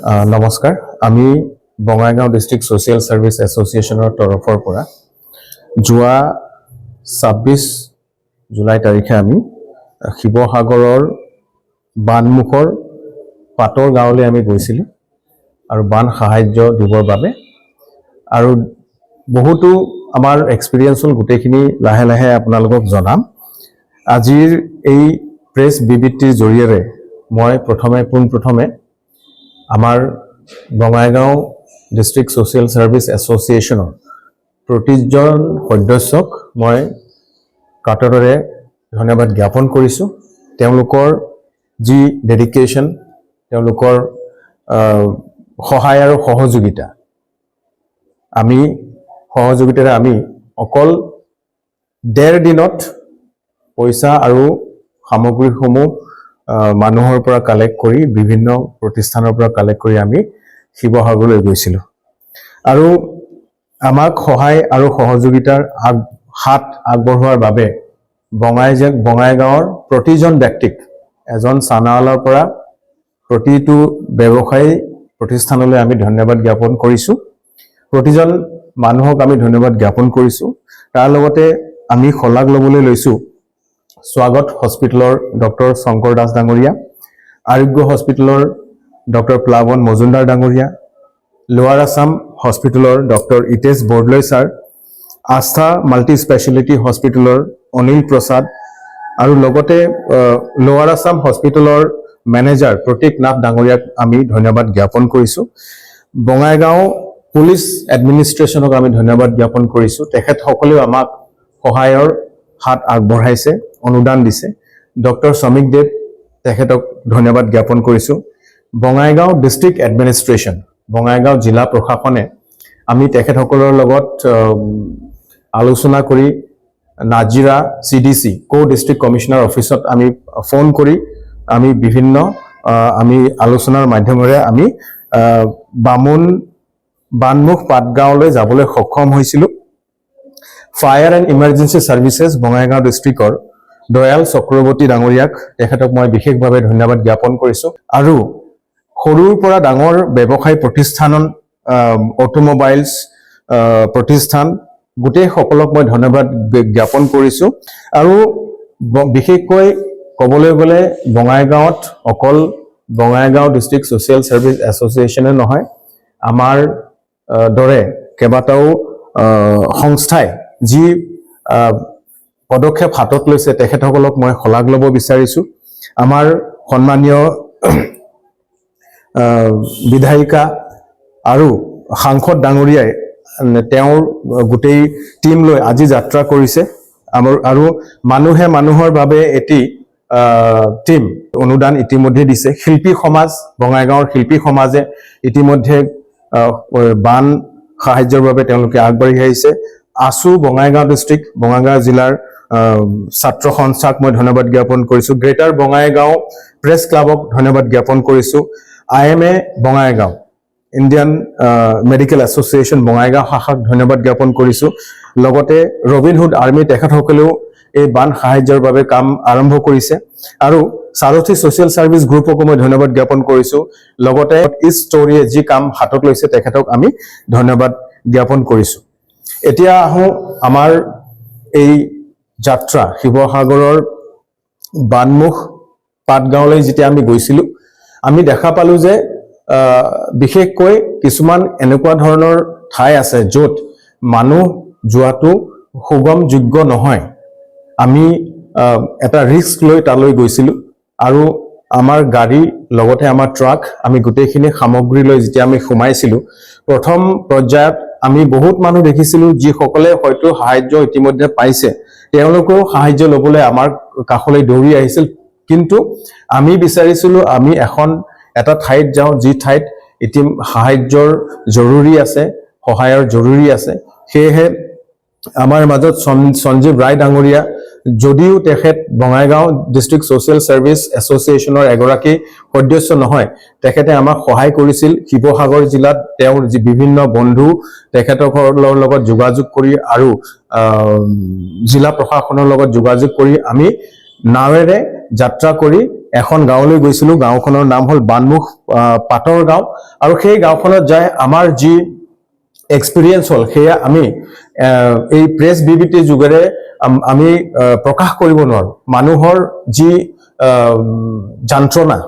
নমস্কাৰ আমি Bongaigaon district social service এসোসিয়েশনৰ তৰফৰ পৰা যোৱা 26 জুলাই তাৰিখে আমি শিৱসাগৰৰ বানমুখৰ পাটৰ গাঁৱলৈ আমি গৈছিলোঁ আৰু বান সাহায্য দিবৰ বাবে আৰু বহুতো আমাৰ এক্সপেৰিয়েন্স হল গুটেখিনি লাহে লাহে আপোনালোকক জনাম আজিৰ এই প্ৰেছ বিবৃতিৰ জৰিয়তে মই প্ৰথমে আমাৰ বঙাইগাঁও ডিস্ট্ৰিক্ট সোশিয়াল সাৰ্ভিস এসোসিয়েশনৰ প্ৰতিজন সদস্যক মই কাটৰে ধন্যবাদ জ্ঞাপন কৰিছো তেওঁলোকৰ যি ডেডিকেশন তেওঁলোকৰ সহায় আৰু সহযোগিতা আমি অকল 1.5 দিনত পইচা আৰু সামগ্ৰীসমূহ মানুহৰ পৰা কালেক্ট কৰি বিভিন্ন প্ৰতিষ্ঠানৰ পৰা কালেক্ট কৰি আমি শিৱসাগৰলৈ গৈছিল আৰু আমাক সহায় আৰু সহযোগিতাৰ হাত আগবঢ়োৱাৰ বাবে বঙাইগাঁৱৰ প্ৰতিজন ব্যক্তিক এজন সানালৰ পৰা প্ৰতিটো ব্যৱসায়ী প্ৰতিষ্ঠানলৈ আমি ধন্যবাদ জ্ঞাপন কৰিছো প্ৰতিজন মানুহক আমি ধন্যবাদ জ্ঞাপন কৰিছো তাৰ লগতে আমি খলাগ লবলৈ লৈছো स्वागत हॉस्पिटलर डॉक्टर शंकर दास डांगरिया आरोग्य हॉस्पिटलर डॉक्टर प्लावन मजुमदार डांगरिया लोअर आसाम हॉस्पिटलर doctor Itesh Bordoloi sir Astha multi speciality हॉस्पिटलर अनिल प्रसाद আৰু লগতে लोअर आसाम हॉस्पिटलर मैनेजर प्रतीक नाथ डांगरियाक আমি ধন্যবাদ জ্ঞাপন কৰিছো বঙাইগাঁও পুলিশ এডমিনিষ্ট্ৰেচনক আমি ধন্যবাদ জ্ঞাপন কৰিছো তেখেত সকলেও আমাক সহায়ৰ হাত আগবঢ়াইছে অনুদান দিছে ডক্টৰ সমিক দেৱ তেখেতক ধন্যবাদ জ্ঞাপন কৰিছো বঙাইগাঁও ডিস্ট্ৰিক্ট এডমিনিষ্ট্ৰেচন বঙাইগাঁও জিলা প্ৰশাসনে আমি তেখেতসকলৰ লগত আলোচনা কৰি নাজিৰা সিডিসি কো ডিস্ট্ৰিক্ট কমিশনাৰ অফিসত আমি ফোন কৰি আমি বিভিন্ন আমি আলোচনাৰ মাধ্যমেৰে আমি বানমুখ পাটগাঁৱলৈ যাবলৈ সক্ষম হৈছিল फायर एंड इमार्जेंसी सर्विसेस बङाइगाঁও डिस्ट्रिक्टर दयाल चक्रवर्ती डांगरियाक तेखেতক মই বিশেষভাৱে ধন্যবাদ জ্ঞাপন কৰিছো আৰু সৰুৰ পৰা ডাঙৰ ব্যৱসায় প্ৰতিষ্ঠান অটোমোবাইলছ প্ৰতিষ্ঠান গুটে সকলক মই ধন্যবাদ জ্ঞাপন কৰিছো আৰু বিশেষকৈ কবলৈ গলে বঙাইগাঁৱত অকল বঙাইগাঁও ডিস্ট্ৰিক্ট সোশিয়াল সাৰ্ভিস এসোসিয়েশনে নহয় আমাৰ দৰে কেবাটাও সংস্থাই যি পদক্ষেপ হাতত লৈছে তেখেতসকলক মই খলাগ লব বিচাৰিছো আমাৰ সন্মানীয় বিধায়িকা আৰু সাংসদ ডাঙৰীয়াই তেওঁৰ গোটেই টিম লৈ আজি যাত্ৰা কৰিছে আৰু মানুহৰ বাবে এটি টিম অনুদান ইতিমধ্যে দিছে শিল্পী সমাজ বঙাইগাঁৱৰ শিল্পী সমাজে ইতিমধ্যে বান সাহায্যৰ বাবে তেওঁলোকে আগবাঢ়ি আহিছে आसु बङाइगाঁও डिस्ट्रिक्ट बङाइगाঁও जिलार छात्र संस्थाक मैं धन्यवाद ज्ञापन करिसु ग्रेटर बङाइगाঁও प्रेस क्लाबक धन्यवाद ज्ञापन करिसु IMA बङाइगाঁও इंडियन मेडिकल एसोसिएशन बङाइगाঁও शाखाक धन्यवाद ज्ञापन करिसु लगते रबिनहुड आर्मी तेखतসকলেও এই বান সাহায্যৰ বাবে কাম আৰম্ভ কৰিছে আৰু সাৰথী সোশিয়াল সাৰ্ভিস গ্ৰুপক মই ধন্যবাদ জ্ঞাপন কৰিছো লগতে ইস ষ্টৰীয়ে যি কাম হাতত লৈছে তেখেতক আমি ধন্যবাদ জ্ঞাপন কৰিছো এতিয়া আহো আমাৰ এই যাত্ৰা শিৱসাগৰৰ বানমুখ পাটগাঁৱলৈ যেতিয়া আমি গৈছিলো আমি দেখা পালো যে বিশেষকৈ কিছুমান এনেকুৱা ধৰণৰ ঠাই আছে যত মানুহ যোৱাটো সুগম যোগ্য নহয় আমি এটা ৰিস্ক লৈ তালৈ গৈছিলো আৰু আমাৰ গাড়ী লগতে আমাৰ ট্ৰাক আমি গুটেখিনি সামগ্ৰী লৈ যেতিয়া আমি সোমাইছিলো প্ৰথম পৰ্যায়ত আমি বহুত মানুহ দেখিছিলো যি সকলে হয়তো সাহায্য ইতিমধ্যে পাইছে তেওঁলোকও সাহায্য লবলৈ আমাৰ কাখলৈ দৌৰি আহিছিল কিন্তু আমি বিচাৰিছিলো আমি এটা ঠাইত যাওঁ যি ঠাইত ইতিম সাহায্যৰ জৰুৰী আছে সহায়ৰ জৰুৰী আছে সেয়ে আমাৰ মাজত সঞ্জীৱ ৰায় ডাঙৰীয়া যদিও তেখেত বঙাইগাঁও ডিস্ট্ৰিক্ট সোশিয়াল সাৰ্ভিস এসোসিয়েশনৰ এগৰাকী সদস্য নহয় তেখেতে আমাক সহায় কৰিছিল শিৱসাগৰ জিলাত তেওঁৰ যি বিভিন্ন বন্ধু তেখেতসকলৰ লগত যোগাযোগ কৰি আৰু জিলা প্ৰশাসনৰ লগত যোগাযোগ কৰি আমি নাৱেৰে যাত্ৰা কৰি এখন গাঁৱলৈ গৈছিলোঁ গাঁওখনৰ নাম হ'ল বানমুখ পাটৰ গাঁও আৰু সেই গাঁওখনত যাই আমাৰ যি এক্সপিৰিয়েঞ্চ হ'ল সেয়া আমি এই প্ৰেছ বিবৃতিৰ যোগেৰে আমি প্ৰকাশ কৰিব নোৱাৰো মানুহৰ যি যন্ত্ৰণা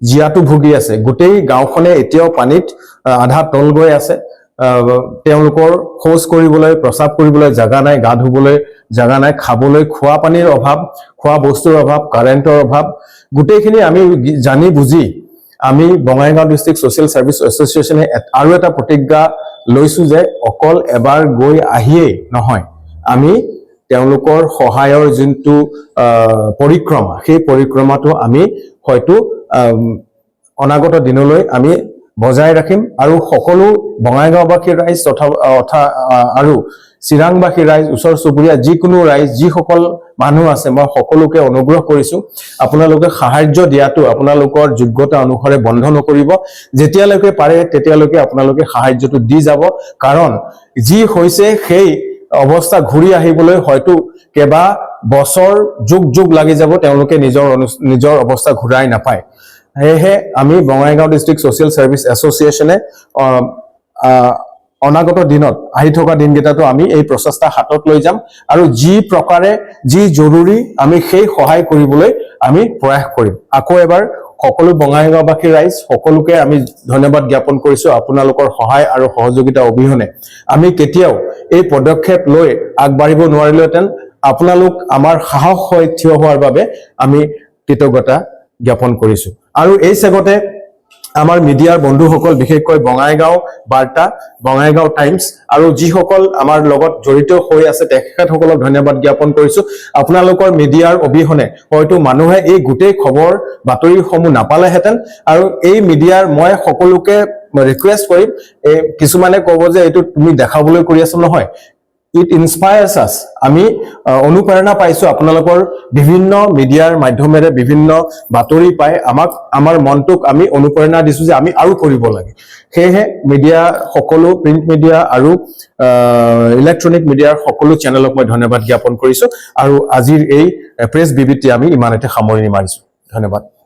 জিয়াটো ভুগি আছে গোটেই গাঁওখনে এতিয়াও পানীত আধা তল গৈ আছে তেওঁলোকৰ খোজ কৰিবলৈ প্ৰসাব কৰিবলৈ জাগা নাই গা ধুবলৈ জাগা নাই খাবলৈ খোৱা পানীৰ অভাৱ খোৱা বস্তুৰ অভাৱ কাৰেণ্টৰ অভাৱ গোটেইখিনি আমি জানি বুজি আমি বঙাইগাঁও ডিস্ট্ৰিক্ট সোশ্যাল সাৰ্ভিস এসোসিয়েশনে আৰু এটা প্ৰতিজ্ঞা লৈছো যে অকল এবাৰ গৈ আহিয়েই নহয় আমি তেওঁলোকৰ সহায়ৰ যোনটো পৰিক্ৰমা সেই পৰিক্ৰমাটো আমি হয়তো অনাগত দিনলৈ আমি বজাই ৰাখিম আৰু সকলো বঙাইগাঁওবাসী ৰাইজ তথা আৰু চিৰাংবাসী ৰাইজ ওচৰ চুবুৰীয়া যিকোনো ৰাইজ যিসকল মানুহ আছে মই সকলোকে অনুগ্ৰহ কৰিছো আপোনালোকে সাহায্য দিয়াটো আপোনালোকৰ যোগ্যতা অনুসাৰে বন্ধ নকৰিব যেতিয়ালৈকে পাৰে তেতিয়ালৈকে আপোনালোকে সাহায্যটো দি যাব কাৰণ যি হৈছে সেই অৱস্থা ঘূৰি আহিবলৈ হয়তো কেবা বছৰ যুগ লাগি যাব তেওঁলোকে নিজৰ অৱস্থা ঘূৰাই নাপায় হেহে আমি বঙাইগাঁও ডিস্ট্ৰিক্ট সোশ্যাল সাৰ্ভিস এসোসিয়েশনে অনাগত দিনত আহি থকা দিনকেইটাতো আমি এই প্ৰচেষ্টা হাতত লৈ যাম আৰু যি প্ৰকাৰে যি জৰুৰী আমি সেই সহায় কৰিবলৈ আমি প্ৰয়াস কৰিম আকৌ এবাৰ সকলো বঙাইগাঁওবাসী ৰাইজ সকলোকে আমি ধন্যবাদ জ্ঞাপন কৰিছো আপোনালোকৰ সহায় আৰু সহযোগিতা অবিহনে আমি কেতিয়াও এই পদক্ষেপ লৈ আগবাঢ়িব নোৱাৰিলোহেঁতেন আপোনালোক আমাৰ সাহস হৈ থিয় হোৱাৰ বাবে আমি কৃতজ্ঞতা জ্ঞাপন কৰিছো আৰু এই সেগতে আমাৰ মিডিয়াৰ বন্ধুসকল বিশেষকৈ বঙাইগাঁও বাৰ্তা বঙাইগাঁও টাইমছ আৰু যিসকল আমাৰ লগত জড়িত হৈ আছে তেখেতসকলক ধন্যবাদ জ্ঞাপন কৰিছো আপোনালোকৰ মিডিয়াৰ অবিহনে হয়তো মানুহে এই গোটেই খবৰ বাতৰিসমূহ নাপালেহেঁতেন আৰু এই মিডিয়াৰ মই সকলোকে ৰিকুৱেষ্ট কৰিম কিছুমানে ক'ব যে এইটো তুমি দেখাবলৈ কৰি আছো নহয় It inspires us. আমি অনুপ্ৰেৰণা পাইছো আপোনালোকৰ বিভিন্ন মিডিয়াৰ মাধ্যমেৰে বিভিন্ন বাতৰি পাই আমাক আমাৰ মনটোক আমি অনুপ্ৰেৰণা দিছো যে আমি আৰু কৰিব লাগে হেহে মিডিয়া সকলো প্ৰিন্ট মিডিয়া আৰু ইলেক্ট্ৰনিক মিডিয়াৰ সকলো চেনেলক মই ধন্যবাদ জ্ঞাপন কৰিছো আৰু আজিৰ এই প্ৰেছ বিবৃতি আমি ইমানতে সামৰণি মাৰিছো ধন্যবাদ